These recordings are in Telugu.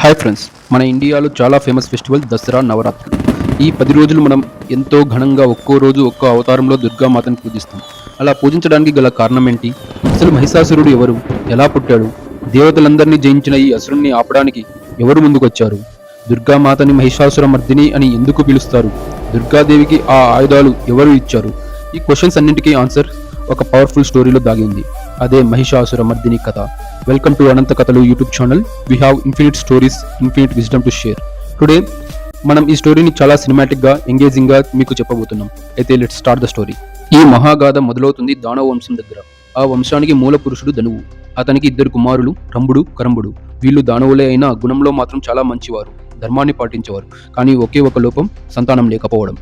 హాయ్ ఫ్రెండ్స్, మన ఇండియాలో చాలా ఫేమస్ ఫెస్టివల్ దసరా నవరాత్రులు. ఈ 10 రోజులు మనం ఎంతో ఘనంగా ఒక్కో రోజు ఒక్కో అవతారంలో దుర్గామాతను పూజిస్తాం. అలా పూజించడానికి గల కారణం ఏంటి? అసలు మహిషాసురుడు ఎవరు? ఎలా పుట్టాడు? దేవతలందరినీ జయించిన ఈ అసురుణ్ణి ఆపడానికి ఎవరు ముందుకొచ్చారు? దుర్గామాతని మహిషాసుర మర్దిని అని ఎందుకు పిలుస్తారు? దుర్గాదేవికి ఆ ఆయుధాలు ఎవరు ఇచ్చారు? ఈ క్వశ్చన్స్ అన్నింటికీ ఆన్సర్ ఒక పవర్ఫుల్ స్టోరీలో దాగి ఉంది. అదే మహిషాసుర మర్దిని కథ. వెల్కమ్ టు అనంత కథలు YouTube channel. We have infinite stories, infinite wisdom to share. Today మనం ఈ స్టోరీని చాలా సినిమాటిక్ గా, ఎంగేజింగ్ గా మీకు చెప్పబోతున్నాం. అయితే లెట్స్ స్టార్ట్ ద స్టోరీ. ఈ మహాగాథ మొదలవుతుంది దానవ వంశం దగ్గర. ఆ వంశానికి మూల పురుషుడు ధనువు. అతనికి 2 కుమారులు, రంభుడు, కరంభుడు. వీళ్ళు దానవులే అయినా గుణంలో మాత్రం చాలా మంచివారు, ధర్మాన్ని పాటించేవారు. కానీ ఒకే ఒక లోపం, సంతానం లేకపోవడం.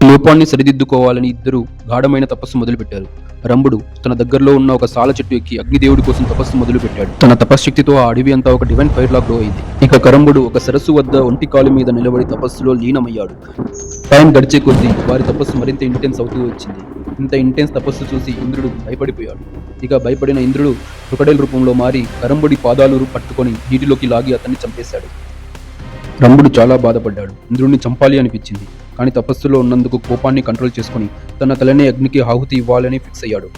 లోపాన్ని సరిదిద్దుకోవాలని ఇద్దరు గాఢమైన తపస్సు మొదలుపెట్టారు. రంభుడు తన దగ్గరలో ఉన్న ఒక సాల చెట్టు ఎక్కి అగ్నిదేవుడి కోసం తపస్సు మొదలుపెట్టాడు. తన తపశ్శక్తితో ఆ అడవి అంతా ఒక డివైన్ ఫైర్ లా గ్రో అయింది. ఇక కరంభుడు ఒక సరస్సు వద్ద ఒంటి కాలు మీద నిలబడి తపస్సులో లీనమయ్యాడు. టైం గడిచే కొద్దీ వారి తపస్సు మరింత ఇంటెన్స్ అవుతూ వచ్చింది. ఇంత ఇంటెన్స్ తపస్సు చూసి ఇంద్రుడు భయపడిపోయాడు. ఇక భయపడిన ఇంద్రుడు క్రొకడైల్ రూపంలో మారి కరంభుడి పాదాలు పట్టుకొని నీటిలోకి లాగి అతన్ని చంపేశాడు. రంభుడు చాలా బాధపడ్డాడు. ఇంద్రుడిని చంపాలి అనిపించింది. కానీ తపస్సులో ఉన్నందుకు కోపాన్ని కంట్రోల్ చేసుకుని తన తలని అగ్నికి ఆహుతి ఇవ్వాలని ఫిక్స్ అయ్యాడు.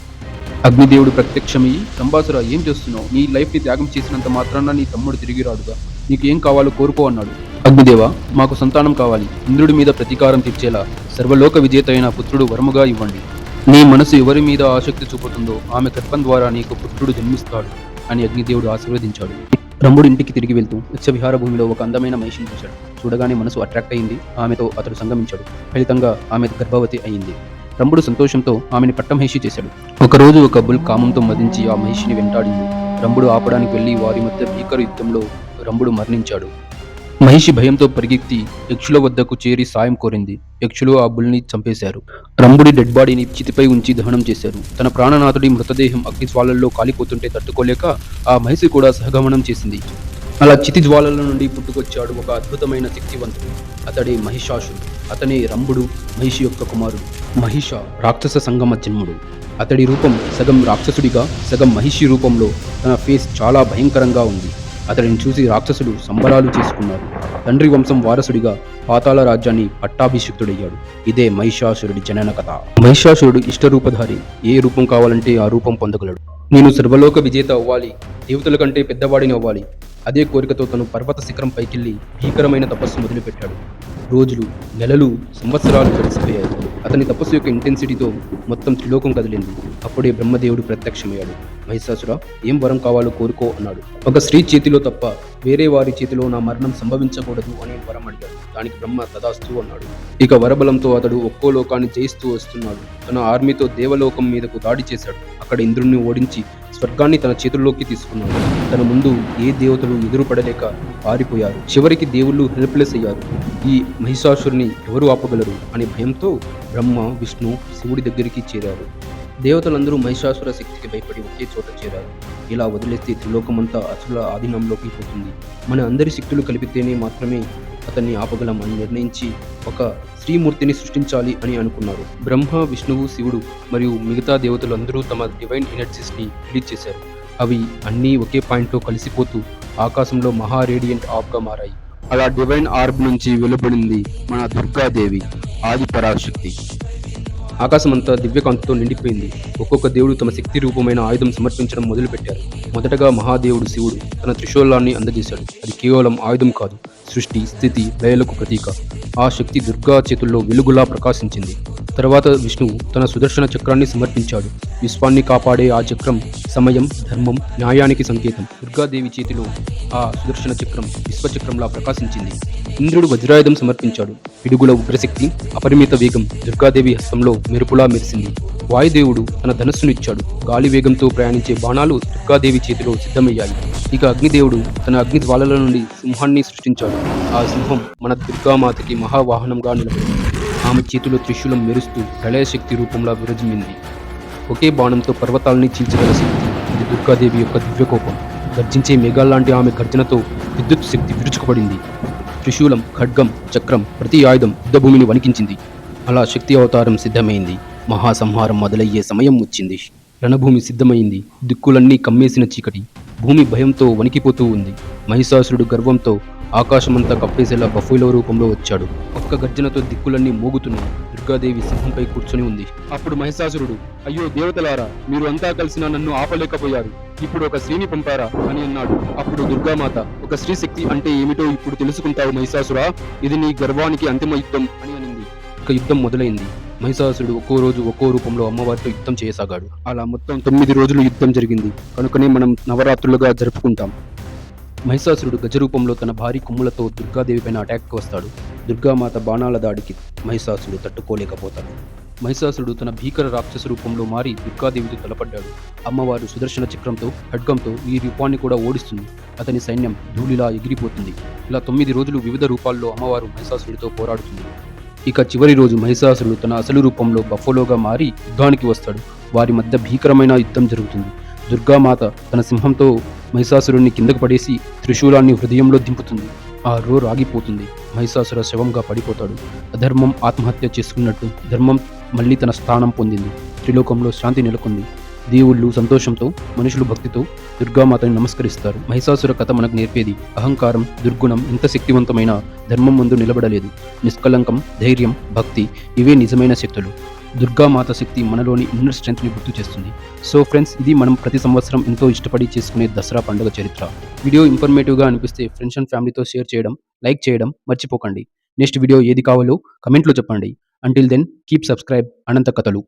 అగ్నిదేవుడు ప్రత్యక్షమయ్యి, రంభాసుర, ఏం చేస్తున్నావు? నీ లైఫ్ ని త్యాగం చేసినంత మాత్రాన నీ తమ్ముడు తిరిగి రాడుగా. నీకు ఏం కావాలో కోరుకో అన్నాడు. అగ్నిదేవ, మాకు సంతానం కావాలి. ఇంద్రుడి మీద ప్రతీకారం తీర్చేలా సర్వలోక విజేత అయిన పుత్రుడు వరముగా ఇవ్వండి. నీ మనసు ఎవరి మీద ఆసక్తి చూపుతుందో ఆమె గర్భం ద్వారా నీకు పుత్రుడు జన్మిస్తాడు అని అగ్నిదేవుడు ఆశీర్వదించాడు. రంభుడు ఇంటికి తిరిగి వెళ్తూ యక్షవిహార భూమిలో ఒక అందమైన మహిషిని చూశాడు. చూడగానే మనసు అట్రాక్ట్ అయింది. ఆమెతో అతడు సంగమించాడు. ఫలితంగా ఆమె గర్భవతి అయింది. రంభుడు సంతోషంతో ఆమెని పట్టమహిషి చేశాడు. ఒకరోజు ఒక బుల్ కామంతో మదించి ఆ మహిషిని వెంటాడింది. రంభుడు ఆపడానికి వెళ్లి వారి మధ్య భీకర యుద్ధంలో రంభుడు మరణించాడు. మహిషి భయంతో పరిగెత్తి యక్షుల వద్దకు చేరి సాయం కోరింది. యక్షులు ఆ బుల్ని చంపేశారు. రంభుడి డెడ్ బాడీని చితిపై ఉంచి దహనం చేశారు. తన ప్రాణనాథుడి మృతదేహం అగ్ని జ్వాలల్లో కాలిపోతుంటే తట్టుకోలేక ఆ మహిషి కూడా సహగమనం చేసింది. అలా చితి జ్వాలల నుండి పుట్టుకొచ్చాడు ఒక అద్భుతమైన శక్తివంతుడు. అతడే మహిషాసురుడు. అతనే రంభుడు, మహిషి యొక్క కుమారుడు. మహిష రాక్షస సంగమ జన్ముడు. అతడి రూపం సగం రాక్షసుడిగా, సగం మహిషి రూపంలో. తన ఫేస్ చాలా భయంకరంగా ఉంది. అతడిని చూసి రాక్షసుడు సంబరాలు చేసుకున్నారు. తండ్రి వంశం వారసుడిగా పాతాళ రాజ్యాన్ని పట్టాభిషిక్తుడయ్యాడు. ఇదే మహిషాసురుడి జనన కథ. మహిషాసురుడు ఇష్టరూపధారి. ఏ రూపం కావాలంటే ఆ రూపం పొందగలడు. నేను సర్వలోక విజేత అవ్వాలి, దేవతల కంటే పెద్దవాడిని అవ్వాలి. అదే కోరికతో తను పర్వత శిఖరం పైకెళ్లి భీకరమైన తపస్సు మొదలుపెట్టాడు. రోజులు, నెలలు, సంవత్సరాలు గడిచిపోయాయి. అతని తపస్సు యొక్క ఇంటెన్సిటీతో మొత్తం త్రిలోకం కదిలింది. అప్పుడే బ్రహ్మదేవుడు ప్రత్యక్షమయ్యాడు. మహిషాసుర, ఏం వరం కావాలో కోరుకో అన్నాడు. ఒక స్త్రీ చేతిలో తప్ప వేరే వారి చేతిలో నా మరణం సంభవించకూడదు అని వరం అడిగాడు. దానికి బ్రహ్మ తదాస్తు అన్నాడు. ఇక వరబలంతో అతడు ఒక్కో లోకాన్ని జయిస్తూ వస్తున్నాడు. తన ఆర్మీతో దేవలోకం మీదకు దాడి చేశాడు. అక్కడ ఇంద్రుణ్ణి ఓడించి స్వర్గాన్ని తన చేతుల్లోకి తీసుకున్నాడు. తన ముందు ఏ దేవతలు ఎదురుపడలేక పారిపోయారు. చివరికి దేవుళ్ళు హెల్ప్లెస్ అయ్యారు. ఈ మహిషాసురుని ఎవరు ఆపగలరు అనే భయంతో బ్రహ్మ, విష్ణు, శివుడి దగ్గరికి చేరారు. దేవతలందరూ మహిషాసుర శక్తికి భయపడి ఒకే చోట చేరారు. ఇలా వదిలేస్తే త్రిలోకమంతా అసురుల ఆధీనంలోకి పోతుంది. మన అందరి శక్తులు కలిపితేనే మాత్రమే అతన్ని ఆపగలం అని నిర్ణయించి ఒక శ్రీమూర్తిని సృష్టించాలి అని అనుకున్నారు. బ్రహ్మ, విష్ణువు, శివుడు మరియు మిగతా దేవతలందరూ తమ డివైన్ ఎనర్జీస్ ని రిలీజ్ చేశారు. అవి అన్నీ ఒకే పాయింట్లో కలిసిపోతూ ఆకాశంలో మహా రేడియంట్ ఆర్బ్గా మారాయి. అలా డివైన్ ఆర్బ్ నుంచి వెలువడింది మన దుర్గాదేవి, ఆది పరాశక్తి. ఆకాశమంతా దివ్యకాంతితో నిండిపోయింది. ఒక్కొక్క దేవుడు తమ శక్తి రూపమైన ఆయుధం సమర్పించడం మొదలుపెట్టారు. మొదటగా మహాదేవుడు శివుడు తన త్రిశూలాన్ని అందజేశాడు. అది కేవలం ఆయుధం కాదు, సృష్టి, స్థితి, లయలకు ప్రతీక. ఆ శక్తి దుర్గా చేతుల్లో వెలుగులా ప్రకాశించింది. తర్వాత విష్ణువు తన సుదర్శన చక్రాన్ని సమర్పించాడు. విశ్వాన్ని కాపాడే ఆ చక్రం సమయం, ధర్మం, న్యాయానికి సంకేతం. దుర్గాదేవి చేతిలో ఆ సుదర్శన చక్రం విశ్వచక్రంలా ప్రకాశించింది. ఇంద్రుడు వజ్రాయుధం సమర్పించాడు. పిడుగుల ఉగ్రశక్తి, అపరిమిత వేగం దుర్గాదేవి హస్తంలో మెరుపులా మెరిసింది. వాయుదేవుడు తన ధనస్సును ఇచ్చాడు. గాలి వేగంతో ప్రయాణించే బాణాలు దుర్గాదేవి చేతిలో సిద్ధమయ్యాయి. ఇక అగ్నిదేవుడు తన అగ్ని జ్వాలల నుండి సింహాన్ని సృష్టించాడు. ఆ సింహం మన దుర్గామాతకి మహావాహనంగా నిలబడింది. ఆమె చేతిలో త్రిశూలం మెరుస్తూ ప్రళయశక్తి రూపంలో విరజిమ్మింది. ఒకే బాణంతో పర్వతాలని చీల్చగల శక్తి. ఇది దుర్గాదేవి యొక్క దివ్యకోపం. గర్జించే మేఘాల్లాంటి ఆమె గర్జనతో విద్యుత్ శక్తి విరుచుకుపడింది. త్రిశూలం, ఖడ్గం, చక్రం, ప్రతి ఆయుధం యుద్ధభూమిని వణికించింది. అలా శక్తి అవతారం సిద్ధమైంది. మహాసంహారం మొదలయ్యే సమయం వచ్చింది. రణభూమి సిద్ధమైంది. దిక్కులన్నీ కమ్మేసిన చీకటి. భూమి భయంతో వణికిపోతూ ఉంది. మహిషాసురుడు గర్వంతో ఆకాశమంతా కప్పేసేలా బఫెలో రూపంలో వచ్చాడు. ఒక్క గర్జనతో దిక్కులన్నీ మోగుతున్నాయి. దుర్గాదేవి సింహంపై కూర్చొని ఉంది. అప్పుడు మహిషాసురుడు, అయ్యో దేవతలారా, మీరు అంతా కలిసి నన్ను ఆపలేకపోయారు. ఇప్పుడు ఒక స్త్రీని పంపారా అని అన్నాడు. అప్పుడు దుర్గామాత, ఒక స్త్రీ శక్తి అంటే ఏమిటో ఇప్పుడు తెలుసుకుంటావు మహిషాసురా. ఇది నీ గర్వానికి అంతిమ యుద్ధం అని అనింది. ఇక యుద్ధం మొదలైంది. మహిషాసురుడు ఒక్కో రోజు ఒక్కో రూపంలో అమ్మవారితో యుద్ధం చేయసాగాడు. అలా మొత్తం 9 రోజులు యుద్ధం జరిగింది. కనుకనే మనం నవరాత్రులుగా జరుపుకుంటాం. మహిషాసురుడు గజరూపంలో తన భారీ కొమ్ములతో దుర్గాదేవి పైన అటాక్కి వస్తాడు. దుర్గామాత బాణాల దాడికి మహిషాసురుడు తట్టుకోలేకపోతాడు. మహిషాసురుడు తన భీకర రాక్షస రూపంలో మారి దుర్గాదేవితో తలపడ్డాడు. అమ్మవారు సుదర్శన చక్రంతో ఖడ్గంతో ఈ రూపాన్ని కూడా ఓడిస్తుంది. అతని సైన్యం ధూళిలా ఎగిరిపోతుంది. ఇలా 9 రోజులు వివిధ రూపాల్లో అమ్మవారు మహిషాసురుడితో పోరాడుతుంది. ఇక చివరి రోజు మహిషాసురుడు తన అసలు రూపంలో బఫలోగా మారి యుద్ధానికి వస్తాడు. వారి మధ్య భీకరమైన యుద్ధం జరుగుతుంది. దుర్గామాత తన సింహంతో మహిషాసురుడిని కిందకు పడేసి త్రిశూలాన్ని హృదయంలో దింపుతుంది. ఆ రోర్ ఆగిపోతుంది. మహిషాసుర శవంగా పడిపోతాడు. అధర్మం ఆత్మహత్య చేసుకున్నట్టు ధర్మం మళ్ళీ తన స్థానం పొందింది. త్రిలోకంలో శాంతి నెలకొంది. దేవుళ్ళు సంతోషంతో, మనుషులు భక్తితో దుర్గామాతని నమస్కరిస్తారు. మహిషాసుర కథ మనకు నేర్పేది అహంకారం, దుర్గుణం ఇంత శక్తివంతమైన ధర్మం ముందు నిలబడలేదు. నిష్కలంకం, ధైర్యం, భక్తి ఇవే నిజమైన శక్తులు. దుర్గామాత శక్తి మనలోని ఇన్నర్ స్ట్రెంగ్త్ని గుర్తు చేస్తుంది. సో ఫ్రెండ్స్, ఇది మనం ప్రతి సంవత్సరం ఎంతో ఇష్టపడి చేసుకునే దసరా పండుగ చరిత్ర. వీడియో ఇన్ఫర్మేటివ్గా అనిపిస్తే ఫ్రెండ్స్ అండ్ ఫ్యామిలీతో షేర్ చేయడం, లైక్ చేయడం మర్చిపోకండి. నెక్స్ట్ వీడియో ఏది కావాలో కమెంట్లో చెప్పండి. అంటిల్ దెన్ కీప్ సబ్స్క్రైబ్ అనంత కథలు.